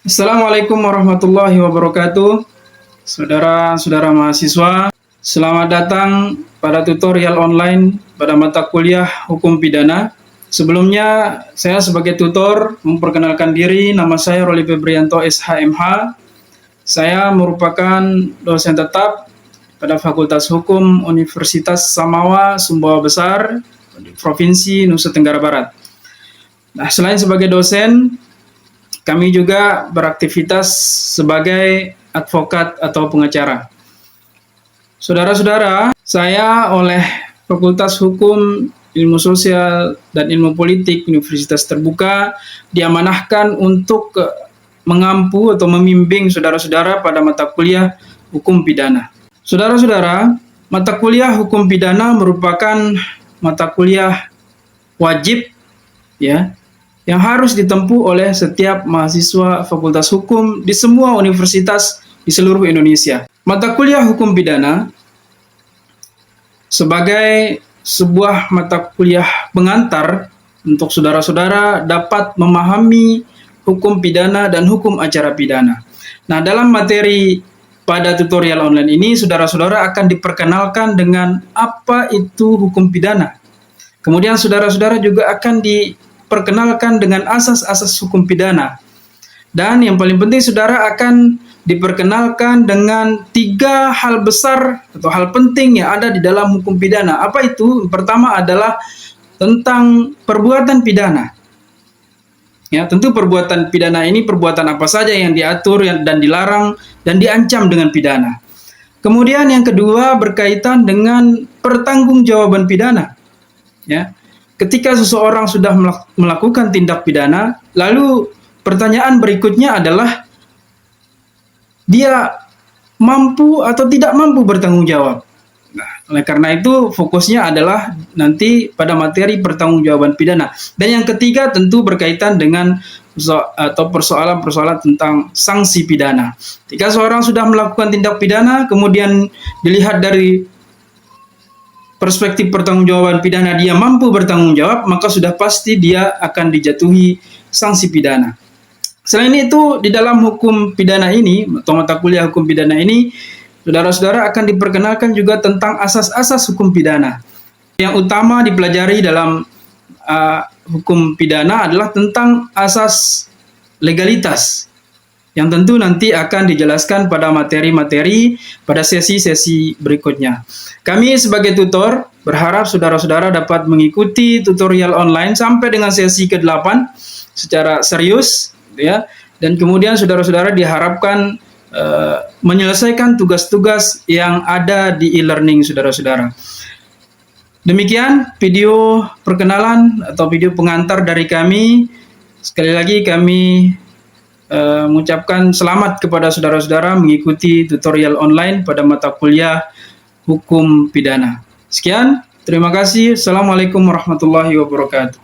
Assalamualaikum warahmatullahi wabarakatuh. Saudara-saudara mahasiswa, selamat datang pada tutorial online pada mata kuliah Hukum Pidana. Sebelumnya, saya sebagai tutor memperkenalkan diri. Nama saya Roli Febrianto SHMH. Saya merupakan dosen tetap pada Fakultas Hukum Universitas Samawa, Sumbawa Besar, Provinsi Nusa Tenggara Barat. Nah, selain sebagai dosen, kami juga beraktivitas sebagai advokat atau pengacara. Saudara-saudara, saya oleh Fakultas Hukum, Ilmu Sosial, dan Ilmu Politik Universitas Terbuka diamanahkan untuk mengampu atau membimbing saudara-saudara pada mata kuliah Hukum Pidana. Saudara-saudara, mata kuliah Hukum Pidana merupakan mata kuliah wajib yang harus ditempuh oleh setiap mahasiswa Fakultas Hukum di semua universitas di seluruh Indonesia. Mata kuliah Hukum Pidana sebagai sebuah mata kuliah pengantar untuk saudara-saudara dapat memahami hukum pidana dan hukum acara pidana. Nah, dalam materi pada tutorial online ini, saudara-saudara akan diperkenalkan dengan apa itu hukum pidana. Kemudian saudara-saudara juga akan diperkenalkan dengan asas-asas hukum pidana. Dan yang paling penting, saudara akan diperkenalkan dengan 3 hal besar atau hal penting yang ada di dalam hukum pidana. Apa itu? Pertama adalah tentang perbuatan pidana. Ya, tentu perbuatan pidana ini perbuatan apa saja yang diatur dan dilarang dan diancam dengan pidana. Kemudian yang kedua berkaitan dengan pertanggungjawaban pidana. Ya. Ketika seseorang sudah melakukan tindak pidana, lalu pertanyaan berikutnya adalah dia mampu atau tidak mampu bertanggung jawab. Nah, oleh karena itu fokusnya adalah nanti pada materi pertanggungjawaban pidana. Dan yang ketiga tentu berkaitan dengan persoalan-persoalan tentang sanksi pidana. Jika seorang sudah melakukan tindak pidana, kemudian dilihat dari perspektif pertanggungjawaban pidana, dia mampu bertanggung jawab, maka sudah pasti dia akan dijatuhi sanksi pidana. Selain itu, di dalam hukum pidana ini, atau mata kuliah hukum pidana ini, saudara-saudara akan diperkenalkan juga tentang asas-asas hukum pidana. Yang utama dipelajari dalam hukum pidana adalah tentang asas legalitas, yang tentu nanti akan dijelaskan pada materi-materi pada sesi-sesi berikutnya. Kami sebagai tutor berharap saudara-saudara dapat mengikuti tutorial online sampai dengan sesi ke-8 secara serius, ya. Dan kemudian saudara-saudara diharapkan menyelesaikan tugas-tugas yang ada di e-learning saudara-saudara. Demikian video perkenalan atau video pengantar dari kami. Sekali lagi kami mengucapkan selamat kepada saudara-saudara mengikuti tutorial online pada mata kuliah Hukum Pidana. Sekian, terima kasih. Assalamualaikum warahmatullahi wabarakatuh.